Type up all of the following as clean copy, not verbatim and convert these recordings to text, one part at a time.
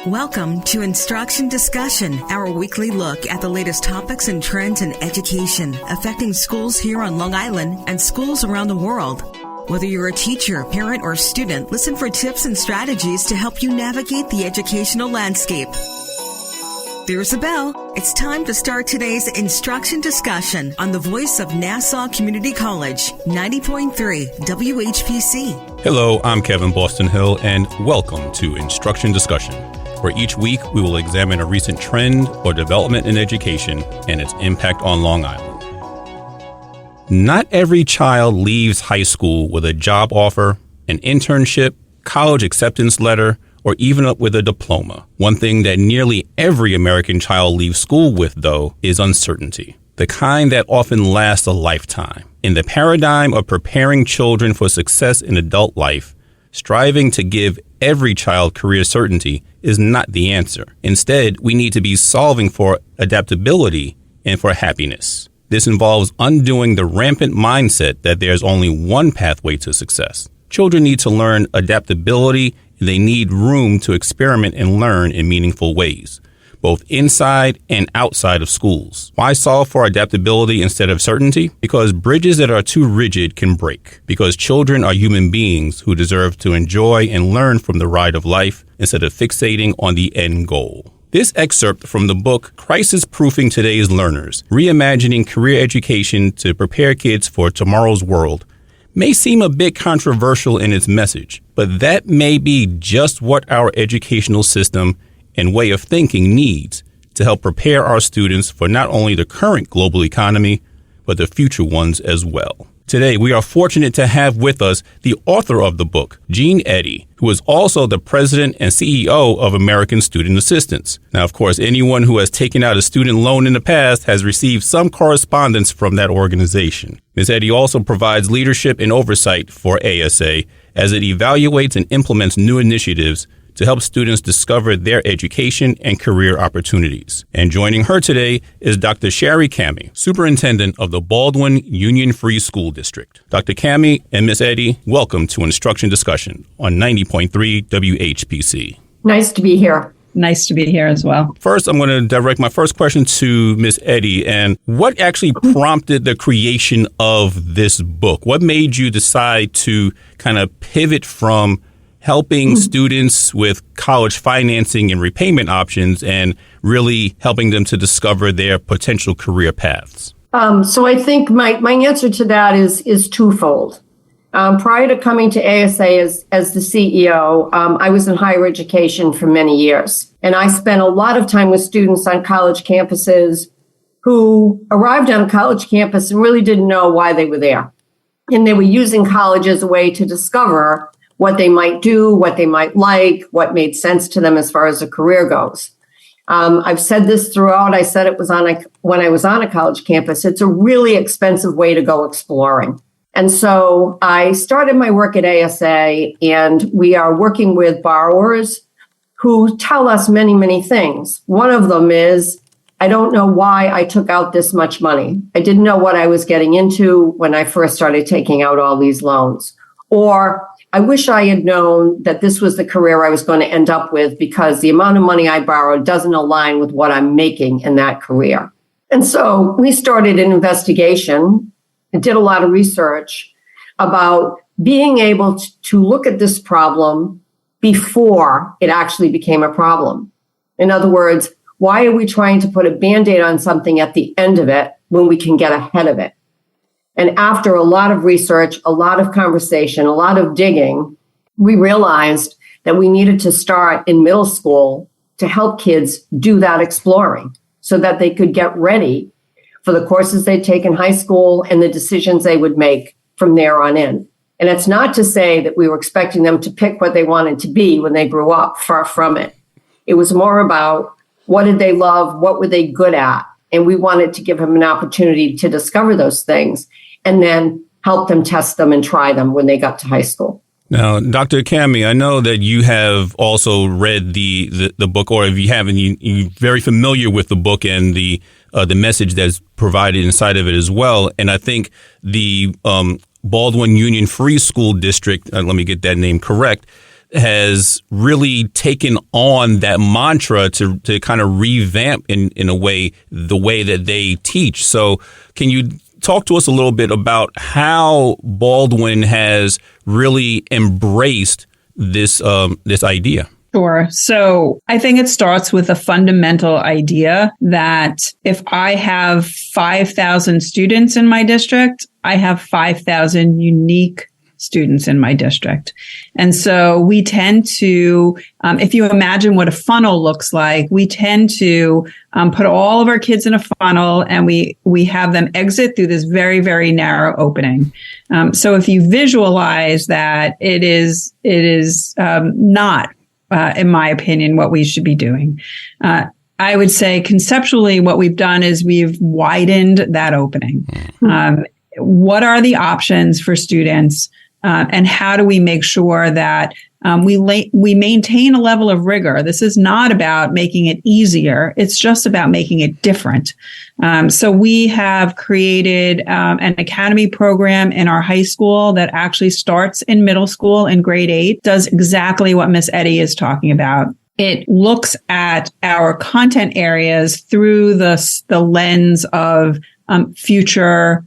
Welcome to Instruction Discussion, our weekly look at the latest topics and trends in education affecting schools here on Long Island and schools around the world. Whether you're a teacher, parent, or student, listen for tips and strategies to help you navigate the educational landscape. There's a bell. It's time to start today's Instruction Discussion on the voice of Nassau Community College, 90.3 WHPC. Hello, I'm Kevin Boston Hill, and welcome to Instruction Discussion, where each week we will examine a recent trend or development in education and its impact on Long Island. Not every child leaves high school with a job offer, an internship, college acceptance letter, or even up with a diploma. One thing that nearly every American child leaves school with, though, is uncertainty, the kind that often lasts a lifetime. In the paradigm of preparing children for success in adult life, striving to give every child career certainty is not the answer. Instead, we need to be solving for adaptability and for happiness. This involves undoing the rampant mindset that there's only one pathway to success. Children need to learn adaptability, and they need room to experiment and learn in meaningful ways, both inside and outside of schools. Why solve for adaptability instead of certainty? Because bridges that are too rigid can break. Because children are human beings who deserve to enjoy and learn from the ride of life instead of fixating on the end goal. This excerpt from the book Crisis Proofing Today's Learners, Reimagining Career Education to Prepare Kids for Tomorrow's World may seem a bit controversial in its message, but that may be just what our educational system and way of thinking needs to help prepare our students for not only the current global economy, but the future ones as well. Today, we are fortunate to have with us the author of the book, Eddy, who is also the president and CEO of American Student Assistance. Now, of course, anyone who has taken out a student loan in the past has received some correspondence from that organization. Ms. Eddy also provides leadership and oversight for ASA as it evaluates and implements new initiatives to help students discover their education and career opportunities. And joining her today is Dr. Shari Camhi, Superintendent of the Baldwin Union Free School District. Dr. Camhi and Ms. Eddy, welcome to Instruction Discussion on 90.3 WHPC. Nice to be here. Nice to be here as well. First, I'm going to direct my first question to Ms. Eddy. And what actually prompted the creation of this book? What made you decide to kind of pivot from helping students with college financing and repayment options and really helping them to discover their potential career paths? So I think my answer to that is twofold. Prior to coming to ASA as the CEO, I was in higher education for many years. And I spent a lot of time with students on college campuses who arrived on a college campus and really didn't know why they were there. And they were using college as a way to discover what they might do, what they might like, what made sense to them as far as a career goes. I've said this throughout. I said it was when I was on a college campus. It's a really expensive way to go exploring. And so I started my work at ASA, and we are working with borrowers who tell us many, many things. One of them is, I don't know why I took out this much money. I didn't know what I was getting into when I first started taking out all these loans. Or I wish I had known that this was the career I was going to end up with because the amount of money I borrowed doesn't align with what I'm making in that career. And so we started an investigation and did a lot of research about being able to look at this problem before it actually became a problem. In other words, why are we trying to put a Band-Aid on something at the end of it when we can get ahead of it? And after a lot of research, a lot of conversation, a lot of digging, we realized that we needed to start in middle school to help kids do that exploring so that they could get ready for the courses they'd take in high school and the decisions they would make from there on in. And it's not to say that we were expecting them to pick what they wanted to be when they grew up, far from it. It was more about what did they love, what were they good at? And we wanted to give them an opportunity to discover those things and then help them test them and try them when they got to high school. Now, Dr. Camhi, I know that you have also read the book, or if you haven't, you're very familiar with the book and the message that's provided inside of it as well. And I think the Baldwin Union Free School District, let me get that name correct, has really taken on that mantra to kind of revamp in a way the way that they teach. So can you talk to us a little bit about how Baldwin has really embraced this idea? Sure. So I think it starts with a fundamental idea that if I have 5,000 students in my district, I have 5,000 unique students in my district. And so we tend to, if you imagine what a funnel looks like, we tend to put all of our kids in a funnel and we have them exit through this very, very narrow opening. So if you visualize that, it is not, in my opinion, what we should be doing. I would say conceptually, what we've done is we've widened that opening. What are the options for students? And how do we make sure that we maintain a level of rigor? This is not about making it easier. It's just about making it different. So we have created an academy program in our high school that actually starts in middle school in grade 8, does exactly what Miss Eddy is talking about. It looks at our content areas through the lens of future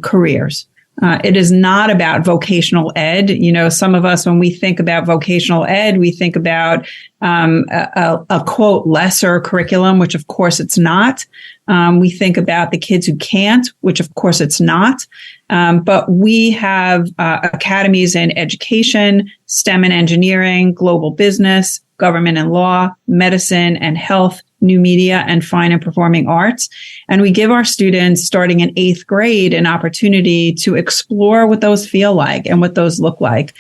careers. It is not about vocational ed. You know, some of us, when we think about vocational ed, we think about a quote lesser curriculum, which of course it's not. We think about the kids who can't, which of course it's not. But we have academies in education, STEM and engineering, global business, government and law, medicine and health, new media, and fine and performing arts. And we give our students starting in 8th grade an opportunity to explore what those feel like and what those look like,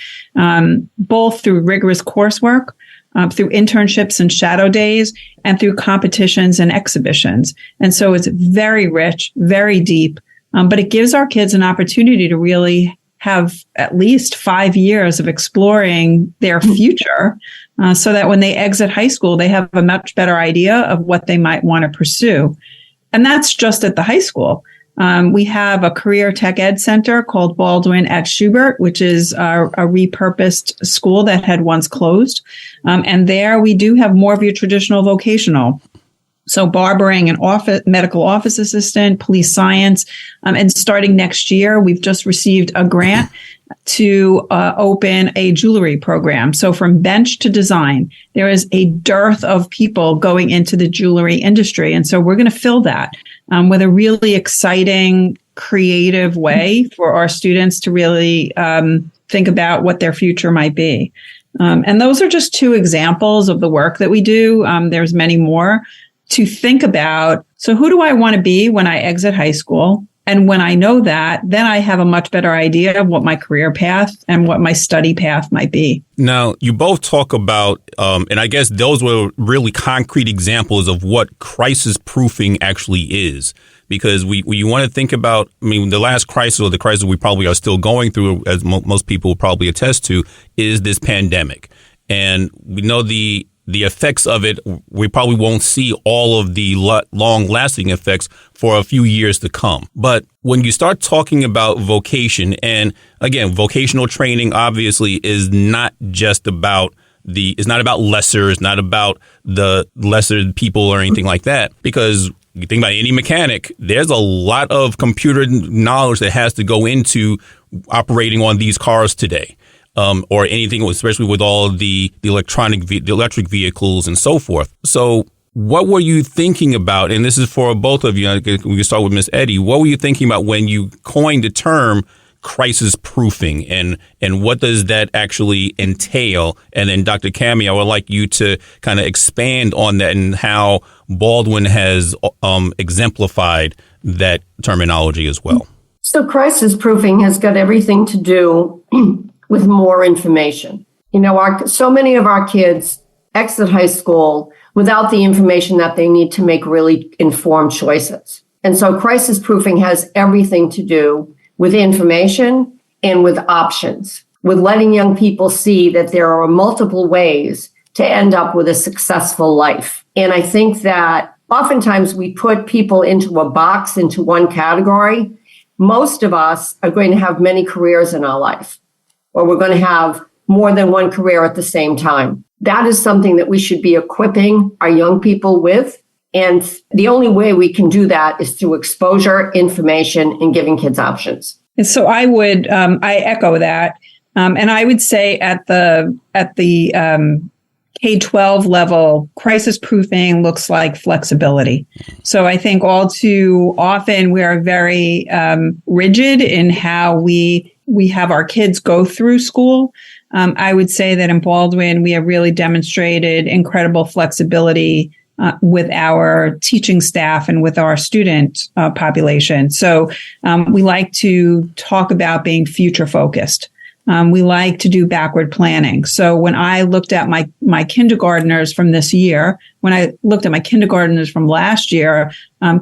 both through rigorous coursework, through internships and shadow days, and through competitions and exhibitions. And so it's very rich, very deep, but it gives our kids an opportunity to really have at least 5 years of exploring their future, so that when they exit high school, they have a much better idea of what they might want to pursue. And that's just at the high school. We have a career tech ed center called Baldwin at Schubert, which is a repurposed school that had once closed. And there we do have more of your traditional vocational. So barbering and medical office assistant, police science. And starting next year, we've just received a grant to open a jewelry program. So from bench to design, there is a dearth of people going into the jewelry industry. And so we're going to fill that with a really exciting, creative way for our students to really think about what their future might be. And those are just 2 examples of the work that we do. There's many more to think about. So who do I want to be when I exit high school? And when I know that, then I have a much better idea of what my career path and what my study path might be. Now, you both talk about, and I guess those were really concrete examples of what crisis proofing actually is. Because we want to think about, I mean, the last crisis, or the crisis we probably are still going through, as most people will probably attest to, is this pandemic. And we know the effects of it, we probably won't see all of the long-lasting effects for a few years to come. But when you start talking about vocation, and again, vocational training obviously is not just about it's not about lesser, it's not about the lesser people or anything like that. Because you think about any mechanic, there's a lot of computer knowledge that has to go into operating on these cars today. Or anything, especially with all the electric vehicles and so forth. So what were you thinking about? And this is for both of you. We can start with Ms. Eddy. What were you thinking about when you coined the term crisis proofing, and what does that actually entail? And then Dr. Camhi, I would like you to kind of expand on that and how Baldwin has exemplified that terminology as well. So crisis proofing has got everything to do with more information. You know, so many of our kids exit high school without the information that they need to make really informed choices. And so crisis proofing has everything to do with information and with options, with letting young people see that there are multiple ways to end up with a successful life. And I think that oftentimes we put people into a box, into one category. Most of us are going to have many careers in our life, or we're going to have more than one career at the same time. That is something that we should be equipping our young people with. And the only way we can do that is through exposure, information, and giving kids options. So I echo that. And I would say at the K-12 level, crisis proofing looks like flexibility. So I think all too often we are very rigid in how we have our kids go through school. I would say that in Baldwin, we have really demonstrated incredible flexibility with our teaching staff and with our student population. So we like to talk about being future focused. We like to do backward planning. So when I looked at my kindergartners from this year, when I looked at my kindergartners from last year,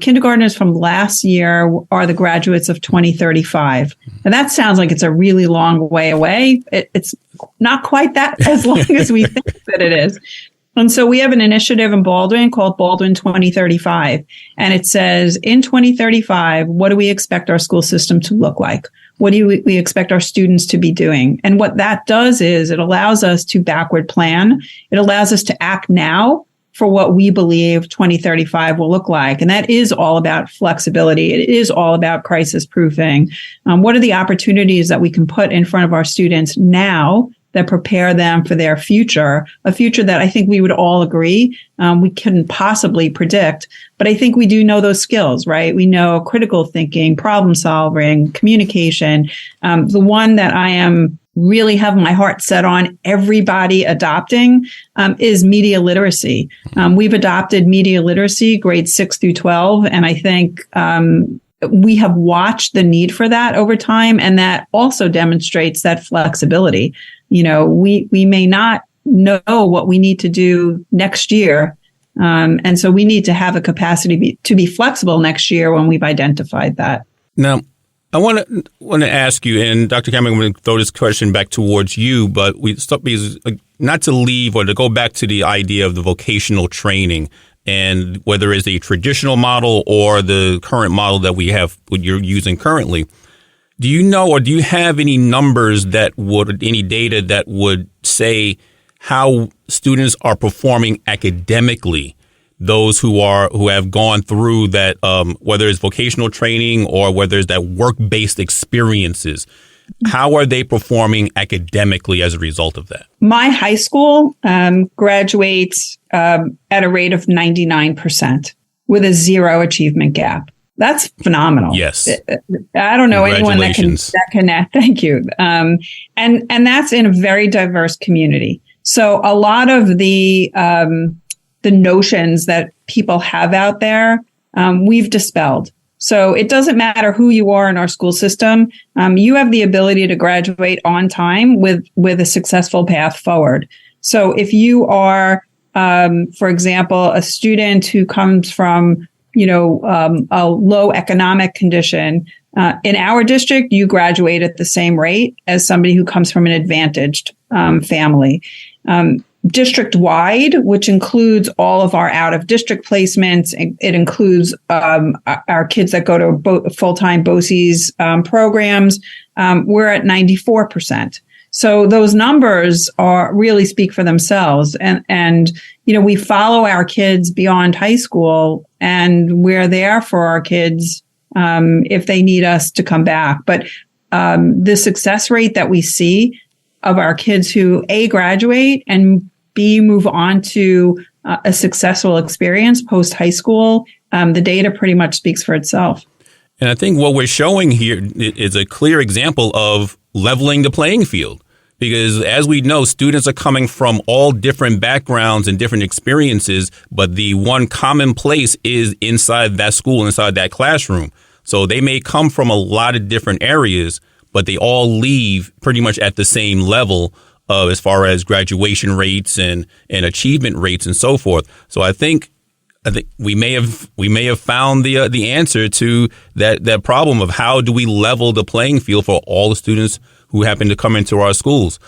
kindergartners from last year are the graduates of 2035. And that sounds like it's a really long way away. It's not quite that as long as we think that it is. And so we have an initiative in Baldwin called Baldwin 2035. And it says, in 2035, what do we expect our school system to look like? What do we expect our students to be doing? And what that does is it allows us to backward plan. It allows us to act now for what we believe 2035 will look like. And that is all about flexibility. It is all about crisis proofing. What are the opportunities that we can put in front of our students now that prepare them for their future, a future that I think we would all agree we couldn't possibly predict. But I think we do know those skills, right? We know critical thinking, problem solving, communication. The one that I am really have my heart set on everybody adopting is media literacy. We've adopted media literacy grades 6 through 12. And I think we have watched the need for that over time. And that also demonstrates that flexibility. You know, we may not know what we need to do next year. And so we need to have a capacity to be flexible next year when we've identified that. Now, I want to ask you, and Dr. Camhi, I'm going to throw this question back towards you, but not to leave or to go back to the idea of the vocational training and whether it's a traditional model or the current model that we have, what you're using currently. Do you know, or do you have any numbers any data that would say how students are performing academically? Those who have gone through that, whether it's vocational training or whether it's that work-based experiences, how are they performing academically as a result of that? My high school graduates at a rate of 99% with a 0 achievement gap. That's phenomenal. Yes. I don't know anyone that can. Thank you. And that's in a very diverse community. So a lot of the notions that people have out there, we've dispelled. So it doesn't matter who you are in our school system. You have the ability to graduate on time with a successful path forward. So if you are, for example, a student who comes from a low economic condition. In our district, you graduate at the same rate as somebody who comes from an advantaged family. District-wide, which includes all of our out-of-district placements, it includes our kids that go to full-time BOCES programs, we're at 94%. So those numbers really speak for themselves. And we follow our kids beyond high school, and we're there for our kids if they need us to come back. But the success rate that we see of our kids who A, graduate, and B, move on to a successful experience post high school, the data pretty much speaks for itself. And I think what we're showing here is a clear example of leveling the playing field. Because as we know, students are coming from all different backgrounds and different experiences, but the one common place is inside that school, inside that classroom. So they may come from a lot of different areas, but they all leave pretty much at the same level as far as graduation rates and achievement rates and so forth. So I think we may have found the answer to that problem of how do we level the playing field for all the students who happen to come into our schools.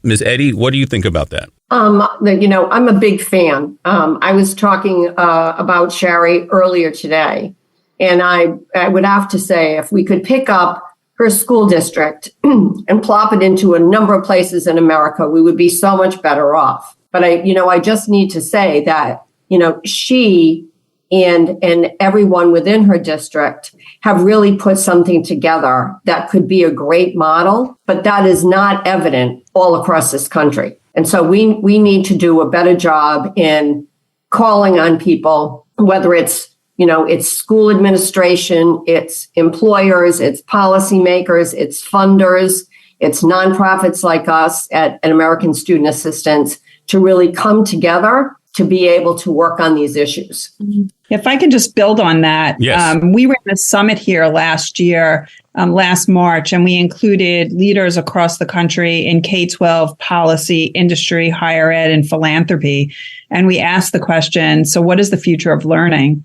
Ms. Eddy, what do you think about that? I'm a big fan. I was talking about Shari earlier today, and I would have to say if we could pick up her school district and plop it into a number of places in America, we would be so much better off. But I just need to say that, she and everyone within her district have really put something together that could be a great model, but that is not evident all across this country. And so we need to do a better job in calling on people, whether it's school administration, it's employers, it's policymakers, it's funders, it's nonprofits like us at American Student Assistance to really come together to be able to work on these issues. If I can just build on that, yes. We ran a summit here last year, last March, and we included leaders across the country in K-12 policy, industry, higher ed, and philanthropy. And we asked the question, so what is the future of learning?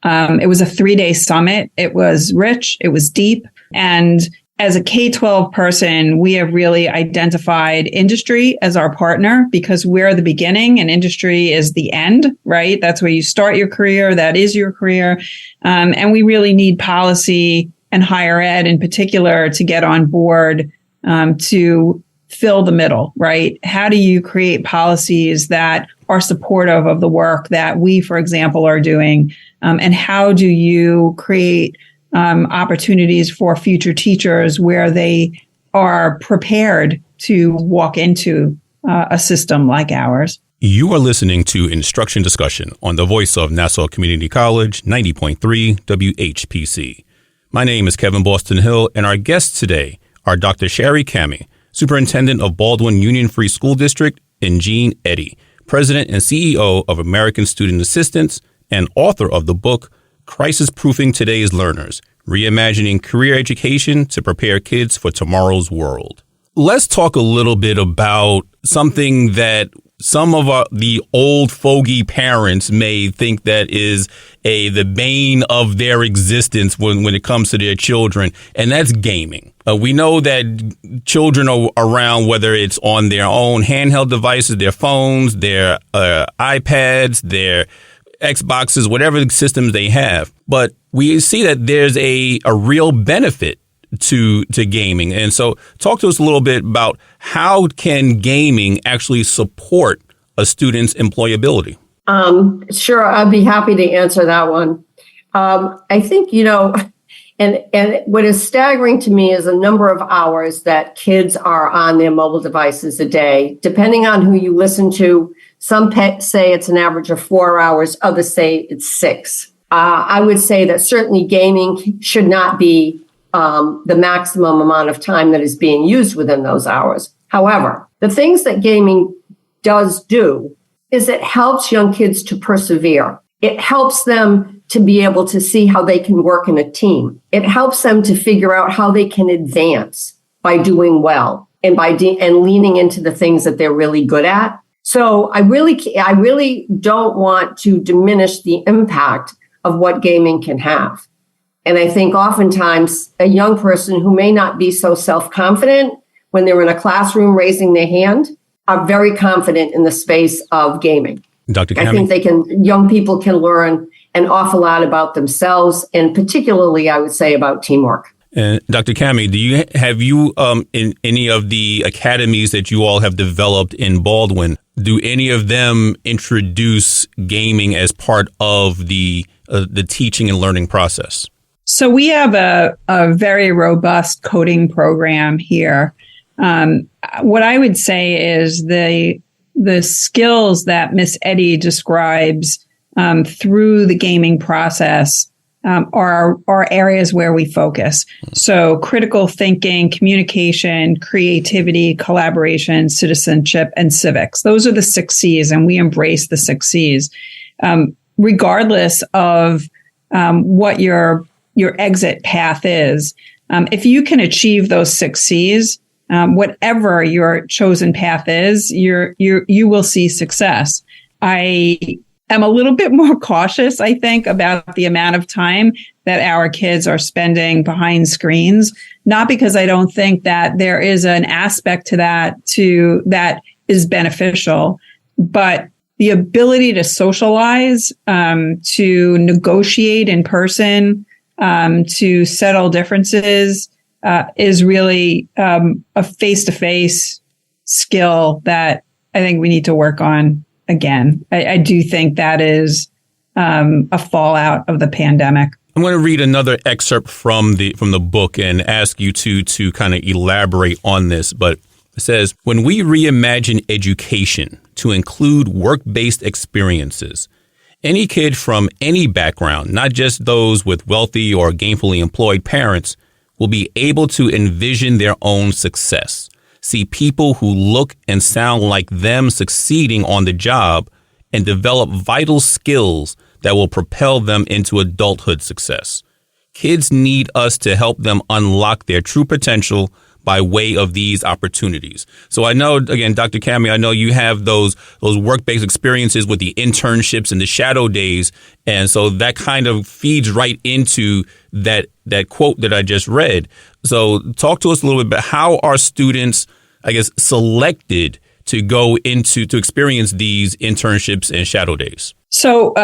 It was a 3-day summit. It was rich. It was deep. And as a K-12 person, we have really identified industry as our partner because we're the beginning and industry is the end, right? That's where you start your career. That is your career. And we really need policy and higher ed in particular to get on board to fill the middle, right? How do you create policies that are supportive of the work that we, for example, are doing? And how do you create opportunities for future teachers where they are prepared to walk into a system like ours? You are listening to Instruction Discussion on the voice of Nassau Community College, 90.3 WHPC. My name is Kevin Boston Hill, and our guests today are Dr. Shari Camhi, Superintendent of Baldwin Union Free School District, and Jean Eddy, President and CEO of American Student Assistance and author of the book, Crisis-Proofing Today's Learners, Reimagining Career Education to Prepare Kids for Tomorrow's World. Let's talk a little bit about something that some of the old fogey parents may think that is the bane of their existence when it comes to their children, and that's gaming. We know that children are around, whether it's on their own handheld devices, their phones, their iPads, their Xboxes, whatever systems they have. But we see that there's a real benefit to gaming. And so talk to us a little bit about how can gaming actually support a student's employability? Sure, I'd be happy to answer that one. I think, and what is staggering to me is the number of hours that kids are on their mobile devices a day, depending on who you listen to. Some say it's an average of 4 hours. Others say it's 6. I would say that certainly gaming should not be the maximum amount of time that is being used within those hours. However, the things that gaming does do is it helps young kids to persevere. It helps them to be able to see how they can work in a team. It helps them to figure out how they can advance by doing well and and leaning into the things that they're really good at. So I really don't want to diminish the impact of what gaming can have. And I think oftentimes a young person who may not be so self-confident when they're in a classroom raising their hand are very confident in the space of gaming. Dr. Camhi? I think young people can learn an awful lot about themselves and particularly, I would say, about teamwork. And Dr. Camhi, have you in any of the academies that you all have developed in Baldwin, do any of them introduce gaming as part of the teaching and learning process? So we have a very robust coding program here. What I would say is the skills that Miss Eddy describes through the gaming process are areas where we focus. So critical thinking, communication, creativity, collaboration, citizenship, and civics. Those are the 6 C's, and we embrace the 6 C's. Regardless of what your exit path is, if you can achieve those 6 C's, whatever your chosen path is, you will see success. I am a little bit more cautious, I think, about the amount of time that our kids are spending behind screens, not because I don't think that there is an aspect to that is beneficial, but the ability to socialize, to negotiate in person, to settle differences, is really a face-to-face skill that I think we need to work on again. I do think that is a fallout of the pandemic. I'm going to read another excerpt from the book and ask you to kind of elaborate on this. But it says, when we reimagine education to include work-based experiences, any kid from any background, not just those with wealthy or gainfully employed parents, will be able to envision their own success, see people who look and sound like them succeeding on the job, and develop vital skills that will propel them into adulthood success. Kids need us to help them unlock their true potential by way of these opportunities. So I know, again, Dr. Camhi, I know you have those work-based experiences with the internships and the shadow days. And so that kind of feeds right into that quote that I just read. So talk to us a little bit about how are students, I guess, selected to go to experience these internships and shadow days? So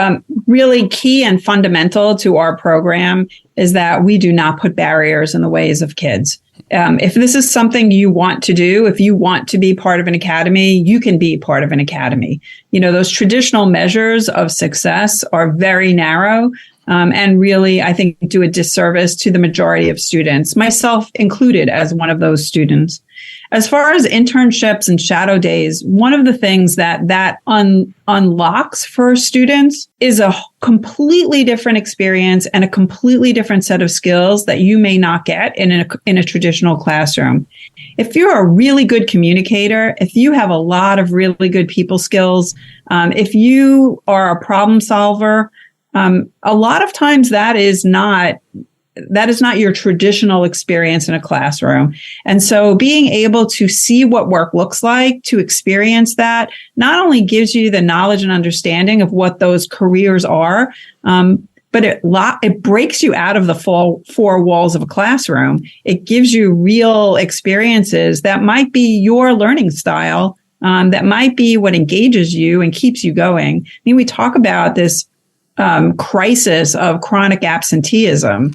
really key and fundamental to our program is that we do not put barriers in the ways of kids. If this is something you want to do, if you want to be part of an academy, you can be part of an academy. You know, those traditional measures of success are very narrow and really, I think, do a disservice to the majority of students, myself included as one of those students. As far as internships and shadow days, one of the things that unlocks for students is a completely different experience and a completely different set of skills that you may not get in a traditional classroom. If you're a really good communicator, if you have a lot of really good people skills, if you are a problem solver, a lot of times that is not your traditional experience in a classroom. And so being able to see what work looks like, to experience that, not only gives you the knowledge and understanding of what those careers are, but it breaks you out of the four walls of a classroom. It gives you real experiences that might be your learning style, that might be what engages you and keeps you going. I mean, we talk about this crisis of chronic absenteeism.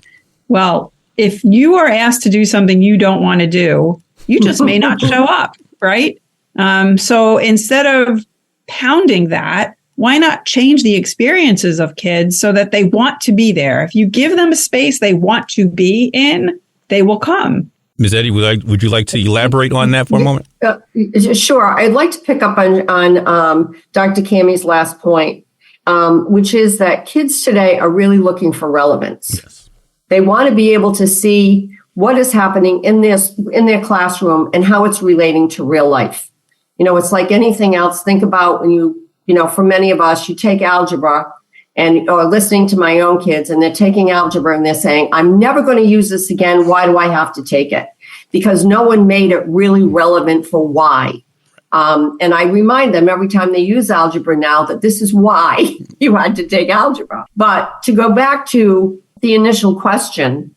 Well, if you are asked to do something you don't want to do, you just may not show up, right? So instead of pounding that, why not change the experiences of kids so that they want to be there? If you give them a space they want to be in, they will come. Ms. Eddy, would you like to elaborate on that for a moment? Sure. I'd like to pick up on Dr. Camhi's last point, which is that kids today are really looking for relevance. Yes. They want to be able to see what is happening in their classroom and how it's relating to real life. You know, it's like anything else. Think about when you for many of us, you take algebra or listening to my own kids and they're taking algebra and they're saying, I'm never going to use this again. Why do I have to take it? Because no one made it really relevant for why. And I remind them every time they use algebra now that this is why you had to take algebra. But to go back to the initial question,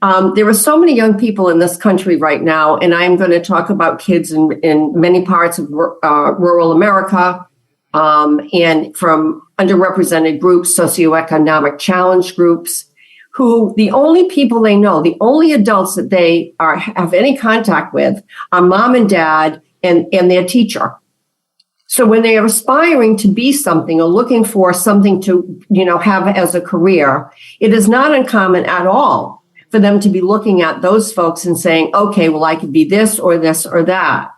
there are so many young people in this country right now, and I'm going to talk about kids in many parts of rural America and from underrepresented groups, socioeconomic challenge groups, who the only people they know, the only adults that they have any contact with are mom and dad and their teacher. So when they are aspiring to be something or looking for something to, have as a career, it is not uncommon at all for them to be looking at those folks and saying, okay, well, I could be this or that.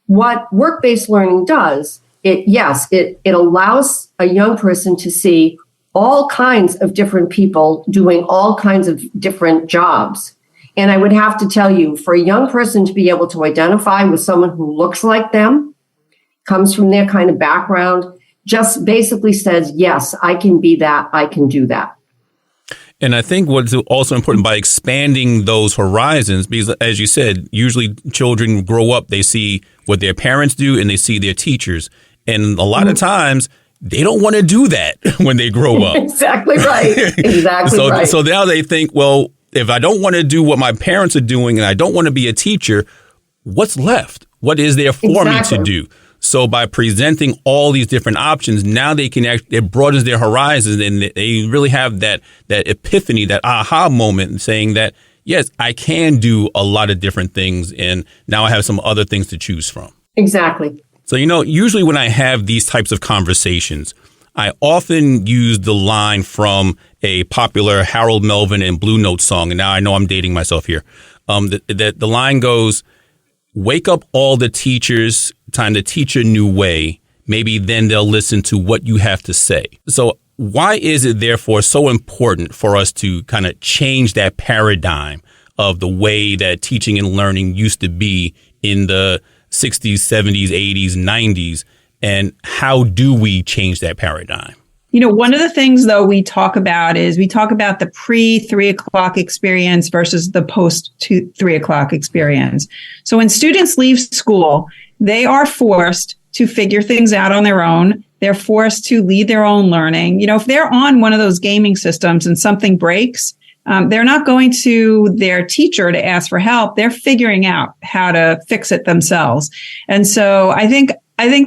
What work-based learning does, it allows a young person to see all kinds of different people doing all kinds of different jobs. And I would have to tell you, for a young person to be able to identify with someone who looks like them, comes from their kind of background, just basically says, yes, I can be that, I can do that. And I think what's also important by expanding those horizons, because as you said, usually children grow up, they see what their parents do and they see their teachers. And a lot of times they don't want to do that when they grow up. Exactly right. Exactly right. So now they think, well, if I don't want to do what my parents are doing and I don't want to be a teacher, what's left? What is there for me to do? So by presenting all these different options, now they can it broadens their horizons and they really have that epiphany, that aha moment saying that, yes, I can do a lot of different things, and now I have some other things to choose from. Exactly. So, usually when I have these types of conversations, I often use the line from a popular Harold Melvin and Blue Note song. And now I know I'm dating myself here. The line goes, wake up all the teachers, time to teach a new way. Maybe then they'll listen to what you have to say. So why is it therefore so important for us to kind of change that paradigm of the way that teaching and learning used to be in the 60s, 70s, 80s, 90s? And how do we change that paradigm? One of the things, though, we talk about the pre-3 o'clock experience versus the post-3 o'clock experience. So when students leave school, they are forced to figure things out on their own. They're forced to lead their own learning. If they're on one of those gaming systems and something breaks, they're not going to their teacher to ask for help. They're figuring out how to fix it themselves. And so I think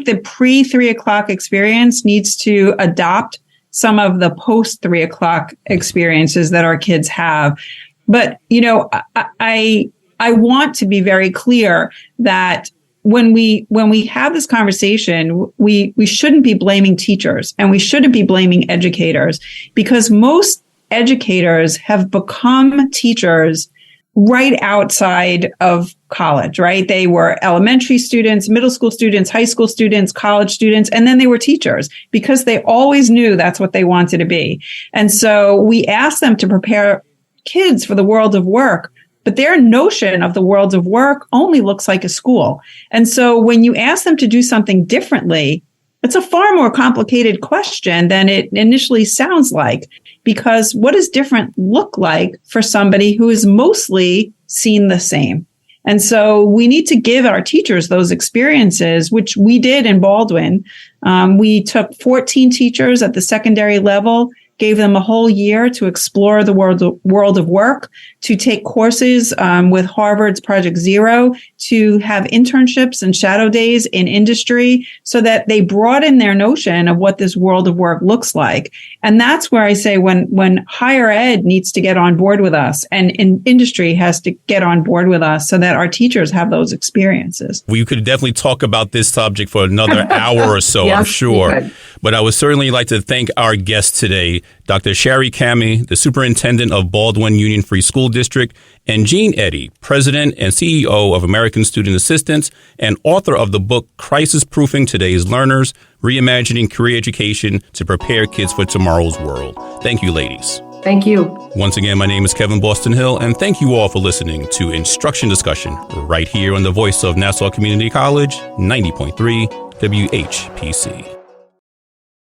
the pre-3 o'clock experience needs to adopt some of the post-3 o'clock experiences that our kids have. But, I want to be very clear that when we have this conversation, we shouldn't be blaming teachers and we shouldn't be blaming educators, because most educators have become teachers right outside of college, right? They were elementary students, middle school students, high school students, college students, and then they were teachers because they always knew that's what they wanted to be. And so we asked them to prepare kids for the world of work, but their notion of the world of work only looks like a school. And so when you ask them to do something differently, it's a far more complicated question than it initially sounds like, because what does different look like for somebody who is mostly seen the same? And so we need to give our teachers those experiences, which we did in Baldwin. We took 14 teachers at the secondary level, gave them a whole year to explore the world of work, to take courses with Harvard's Project Zero, to have internships and shadow days in industry so that they broaden their notion of what this world of work looks like. And that's where I say when higher ed needs to get on board with us and industry has to get on board with us so that our teachers have those experiences. We could definitely talk about this subject for another hour or so, yes, I'm sure. But I would certainly like to thank our guest today, Dr. Shari Camhi, the Superintendent of Baldwin Union Free School District, and Jean Eddy, President and CEO of American Student Assistance and author of the book Crisis Proofing Today's Learners, Reimagining Career Education to Prepare Kids for Tomorrow's World. Thank you, ladies. Thank you. Once again, my name is Kevin Boston Hill, and thank you all for listening to Instruction Discussion right here on the voice of Nassau Community College, 90.3 WHPC.